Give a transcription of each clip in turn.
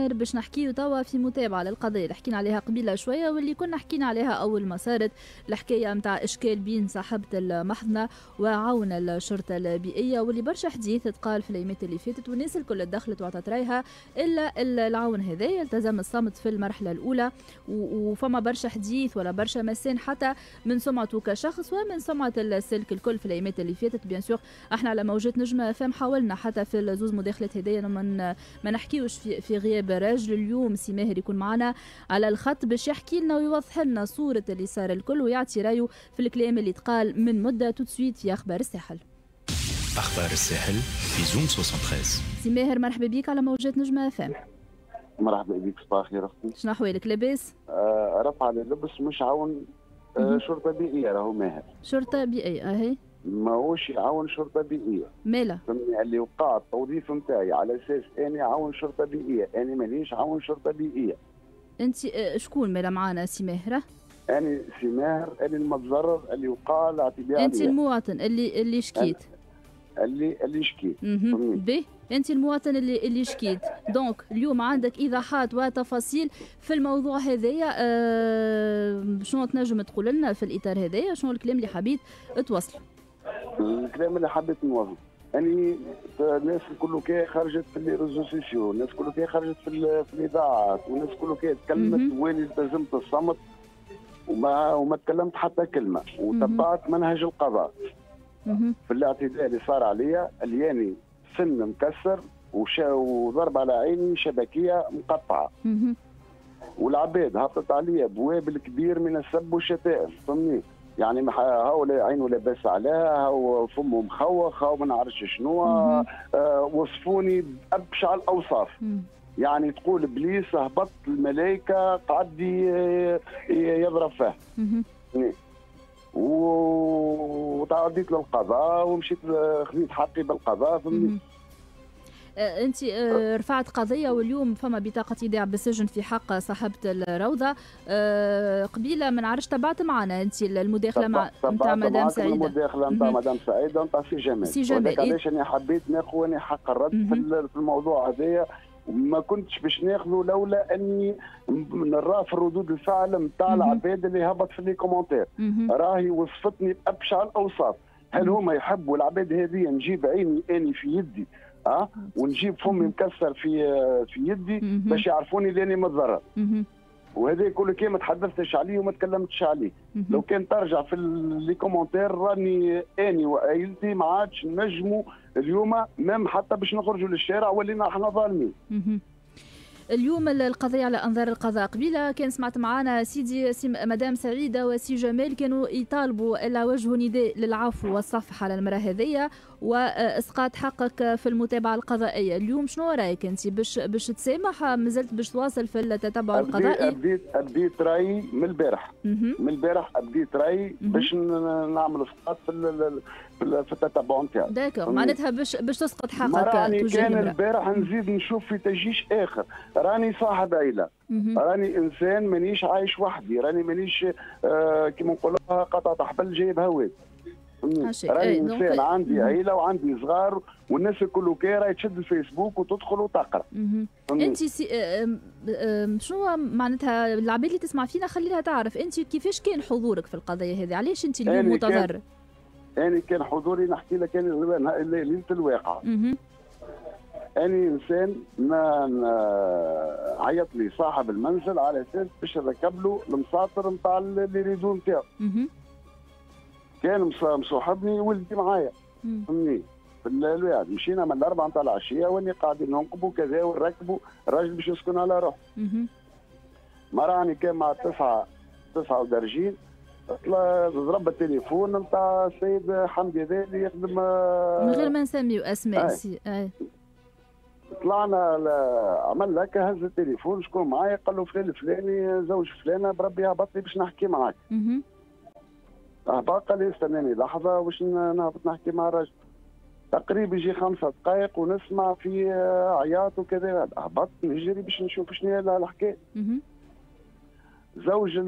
ماهر باش نحكيو توا في متابعه للقضيه اللي حكينا عليها قبيله شويه واللي كنا حكينا عليها اول ما صارت الحكايه نتاع اشكال بين صاحبه المحضنه وعون الشرطه البيئيه، واللي برشا حديث تقال في الايامات اللي فاتت والناس الكل دخلت وعطت رايها، الا العون هذا يلتزم الصمت في المرحله الاولى، وفما برشا حديث ولا برشا مسان حتى من سمعته كشخص ومن سمعه السلك الكل في الايامات اللي فاتت. بيان سور احنا على موجات نجمه فهم حاولنا حتى في الزوز مداخلات هدايا ما نحكيوش في غياب راجل. اليوم سي ماهر يكون معنا على الخط باش يحكي لنا ويوضح لنا صوره اللي صار الكل ويعطي رايه في الكلام اللي تقال من مده. تو سويت في اخبار الساحل. اخبار الساحل في زوم 73. سي ماهر مرحبا بك على موجات نجمه فهم. مرحبا بك، صباح الخير اختي. شنو احوالك؟ لاباس؟ رفع اللبس مش عاون شرطه بيئيه راهو ماهر. شرطه بيئيه اهي ماهوش يعاون شرطه بيئيه. مالا؟ فهمني اللي وقع التوظيف نتاعي على اساس اني عاون شرطه بيئيه، اني مانيش عاون شرطه بيئيه. انت شكون مالا معانا سي ماهر؟ اني سي ماهر، اني المتضرر اللي وقع الاعتداء. انت المواطن اللي شكيت؟ اللي شكيت. باهي، انت المواطن اللي شكيت. دونك اليوم عندك ايضاحات وتفاصيل في الموضوع هذايا. شنو تنجم تقول لنا في الاطار هذايا؟ شنو الكلام اللي حبيت توصل؟ الكلام اللي حبيت نوصل اني الناس الكل كي خرجت في لي ريزو سوسيو، الناس الكل كي خرجت في الاذاعات، والناس الكل كي تكلمت واني التزمت الصمت وما تكلمت حتى كلمه، وتبعت منهج القضاء. في الاعتداء اللي صار عليا الياني سن مكسر وضرب على عيني شبكيه مقطعه. والعباد هبطت عليا بوابل كبير من السب والشتائم، فهمني؟ يعني هاو عينه لاباس عليها، هاو فمه مخوخ، هاو ما نعرفش شنو. وصفوني بابشع الاوصاف. يعني تقول ابليس هبط الملائكه قعد يضرب فيها. وتعديت للقضاء ومشيت خذيت حقي بالقضاء، فهمني؟ انت رفعت قضيه واليوم فما بطاقه ايداع بالسجن في حق صاحبه الروضه. قبيله ما نعرفش تبعت معنا انت المداخله نتاع مدام سعيده. المداخله نتاع مدام سعيده ونتاع سي جمال. سي جمال علاش انا حبيت ناخذ حق الرد في الموضوع هذايا، ما كنتش باش ناخذه لولا اني نرى في ردود الفعل نتاع العباد اللي هبط في لي كومونتير. راهي وصفتني بابشع الاوصاف. هل هما يحبوا العباد هذه نجيب عيني اني في يدي ونجيب فمي مكسر في يدي باش يعرفوني لاني متضرر؟ وهذا كل كي ما تحدثتش عليه وما تكلمتش عليه. لو كان ترجع في لي كومونتير راني اني وعائلتي ما عادش نجموا اليوم مام حتى باش نخرجوا للشارع ولينا احنا ظالمين. اليوم القضية على أنظار القضاء. قبيلة كان سمعت معنا سيدي مدام سعيدة وسي جمال كانوا يطالبوا إلا وجهوا نداء للعفو والصفح على المرأة هذية وإسقاط حقك في المتابعة القضائية. اليوم شنو رأيك أنت؟ باش تسامح؟ مازلت باش تواصل في التتبع القضائي؟ أبديت رأيي من البارح. من البارح أبديت رأيي باش نعمل إسقاط في التتبع نتاعي. داكور، معناتها باش تسقط حقك. راني كان البارح نزيد نشوف في تجيش آخر. راني صاحب عائلة، راني إنسان مانيش عايش وحدي، راني مانيش كيما نقولوها قطعة حبل جايب هواد. راني إنسان عندي عائلة وعندي صغار، والناس الكل راهي تشد الفيسبوك وتدخل وتقرا. انت شنو معناتها العباد اللي تسمع فينا خليها تعرف انت كيفاش كان حضورك في القضية هذه؟ علاش انت اليوم متضرر؟ أنا كان حضوري نحكي لك أنا ليلة الواقعة. أنا إنسان ما عيط لي صاحب المنزل على أساس باش نركب له المساطر نتاع اللي ريدو نتاعو. كان مصاحبني ولدي معايا، فهمني؟ في الوعد مشينا من 4 نتاع العشية واني قاعدين ننقبوا كذا ونركبوا الراجل باش يسكن على روحه. ما راني كان مع 9 ودرجين ضرب التليفون نتاع السيد حمدي هذا اللي يخدم من غير ما نسميو اسماء. طلعنا عمل لك هز التليفون شكون معايا؟ قال له فلان الفلاني زوج فلانه بربي هبط لي باش نحكي معاك. هبط قال لي استناني لحظه باش نهبط نحكي مع الراجل. تقريبا يجي 5 دقائق ونسمع في عياط وكذا. هبط نجري باش نشوف شنو هي الحكايه. زوج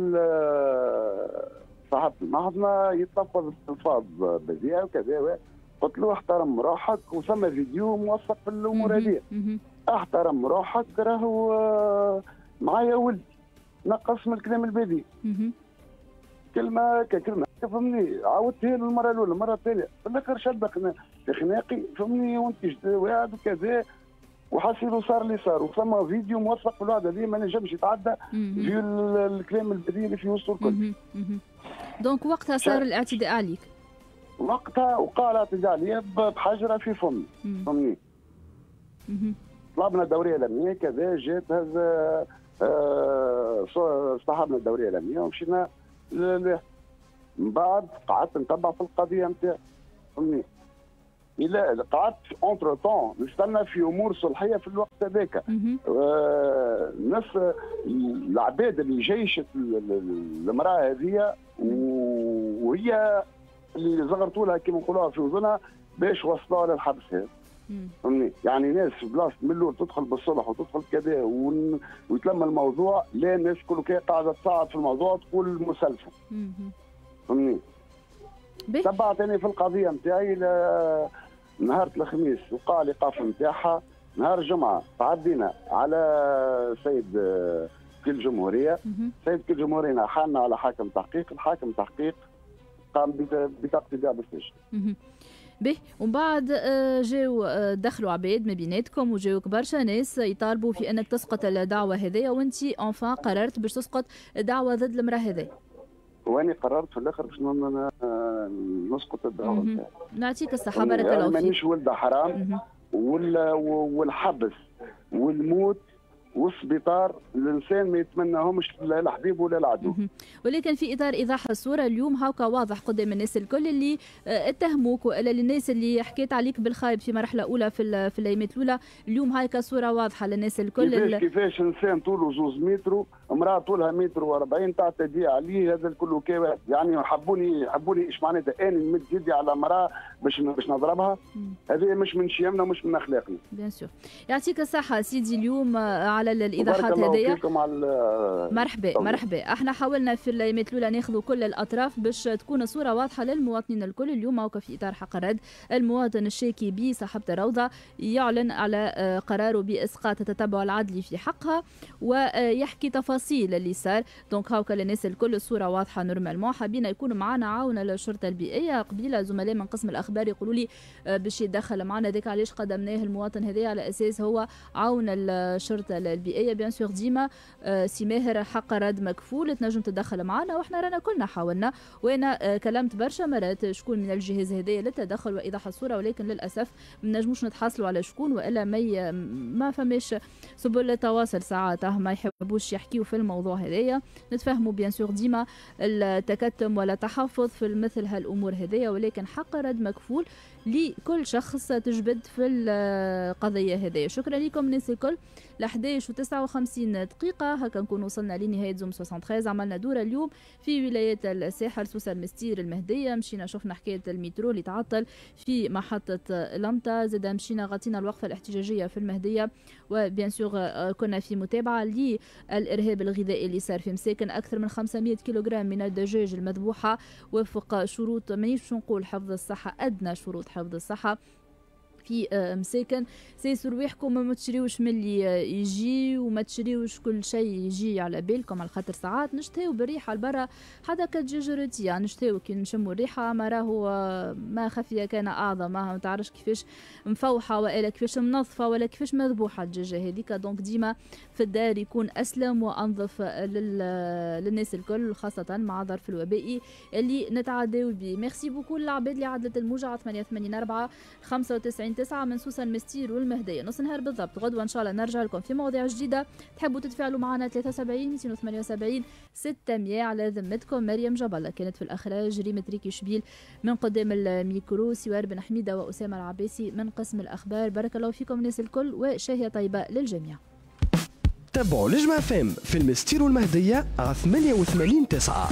صاحب المحضنه يتلفظ بألفاظ بذيئه وكذا. قلت له احترم روحك وثم فيديو موثق في الامور هذه. احترم روحك، راهو معايا ولدي نقص من الكلام البذيء. كلمه كلمه فهمني، عاودتها له المره الاولى، المره الثانيه في الاخر شد في خناقي فهمني، وانت واعد وكذا، وحسيت صار اللي صار، وثم فيديو موثق في الوعد هذه ما نجمش يتعدى في الكلام البذيء اللي في وسط الكل. دونك وقتها صار الاعتداء عليك؟ وقتها وقع الاعتداء علي بحجره في فمي فهمني. طلبنا الدوريه الامنيه كذا، جات هذا صاحبنا الدوريه الامنيه ومشينا من بعد قعدت نتبع في القضيه نتاعي فهمني. الى قعدت اونتر طون نستنى في امور صلحيه في الوقت هذاك. الناس العباد اللي جيشت المراه هذه وهي اللي زغرتوا لها كما نقولوها في اذنها باش وصلوها للحبس هذا فهمني. يعني ناس في بلاصه من الاول تدخل بالصلح وتدخل كذا ويتلم الموضوع، لا الناس كل قاعده تصعد في الموضوع تقول مسلسل فهمني. تبعت انا في القضيه نتاعي نهار الخميس وقع الايقاف نتاعها، نهار الجمعه تعدينا على سيد وكيل الجمهوريه. سيد وكيل الجمهوريه حالنا على حاكم تحقيق، الحاكم تحقيق قام بتقضية بالسجن. به ومن بعد جاو دخلوا عباد ما بيناتكم وجاوك برشا ناس يطالبوا في انك تسقط الدعوه هذيا، وانت انفان قررت باش تسقط الدعوه ضد المراه هذيا. واني قررت في الاخر باش نسقط الدعوه نتاعي. نعطيك الصحه بارك الله فيك. مانيش ولد حرام والحبس والموت والسبيطار الانسان ما يتمناهمش لا الحبيب ولا العدو. ولكن في اطار ايضاح الصوره اليوم هاكا واضح قدام الناس الكل اللي اتهموك والا الناس اللي حكيت عليك بالخايب في مرحله اولى في الايامات الاولى، اليوم هاكا صوره واضحه للناس الكل. كيفاش انسان طوله 2 متر، امراه طولها 1.40 متر تعتدي عليه، هذا الكل كيف يعني حبوني ايش معناتها اني نمد يدي على امراه باش نضربها؟ هذه مش من شيمنا ومش من اخلاقنا. بيان سور. يعطيك الصحه سيدي اليوم على الايضاحات هذيا. مرحبا. احنا حاولنا في الايامات الاولى ناخذ كل الاطراف باش تكون الصوره واضحه للمواطنين الكل. اليوم هاكا في اطار حق الرد، المواطن الشاكي بصاحبه الروضه يعلن على قراره باسقاط التتبع العدلي في حقها ويحكي تفاصيل اللي صار. دونك هاكا للناس الكل الصوره واضحه نورمالمون. حابين يكونوا معنا عاون الشرطه البيئيه. قبيله زملاء من قسم الاخبار يقولوا لي باش يتدخل معنا، ذاك علاش قدمناه المواطن هذا على اساس هو عون الشرطه البيئيه. بيان سور ديما سي ماهر حق رد مكفول تنجم تدخل معنا، واحنا رانا كلنا حاولنا، وانا كلمت برشا مرات شكون من الجهاز هذايا للتدخل وايضاح الصوره، ولكن للاسف ما نجموش نتحصلوا على شكون، والا ما فماش سبل التواصل ساعات ما يحبوش يحكيوا في الموضوع هذايا. نتفهموا بيان سور ديما التكتم ولا تحفظ في مثل هالامور هذايا، ولكن حق رد مكفول لكل شخص تجبد في القضيه هذه. شكرا لكم الناس الكل. ل 11:59 هكا نكون وصلنا لنهايه زوم 73. عملنا دوره اليوم في ولايات الساحل، سوسه المستير، المهديه، مشينا شفنا حكايه المترو اللي تعطل في محطه لمطه، زاد مشينا غطينا الوقفه الاحتجاجيه في المهديه، وبيان سور كنا في متابعه للارهاب الغذائي اللي صار في مساكن. اكثر من 500 كيلوغرام من الدجاج المذبوحه وفق شروط مانيش نقول حفظ الصحه، ادنى شروط حفظ الصحه في مساكن. سيسوا رواحكم ما تشريوش من اللي يجي وما تشريوش كل شيء يجي على بالكم، على خاطر ساعات نشتهيو بالريحه البرا حتى كدجاج روتيا نشتهيو كي نشموا الريحه ما راهو ما خفيه كان اعظم، ما تعرفش كيفاش مفوحه والا كيفاش منظفه ولا كيفاش مذبوحه الدجاجه هذيك. دونك ديما في الدار يكون اسلم وانظف للناس الكل، خاصه مع ظرف الوبائي اللي نتعداو به. ميرسي بوكو للعباد اللي عدلت الموجه على 88 95 9 من سوسه المستير والمهديه. نص نهار بالضبط غدوه ان شاء الله نرجع لكم في مواضيع جديده. تحبوا تتفاعلوا معنا 73 278 600 على ذمتكم. مريم جبله كانت في الاخراج، ريم تريكي شبيل من قدام الميكرو، سوار بن حميده واسامه العباسي من قسم الاخبار. بارك الله فيكم الناس الكل وشاهيه طيبه للجميع. تابعوا نجم FM في المستير والمهديه على 88 9.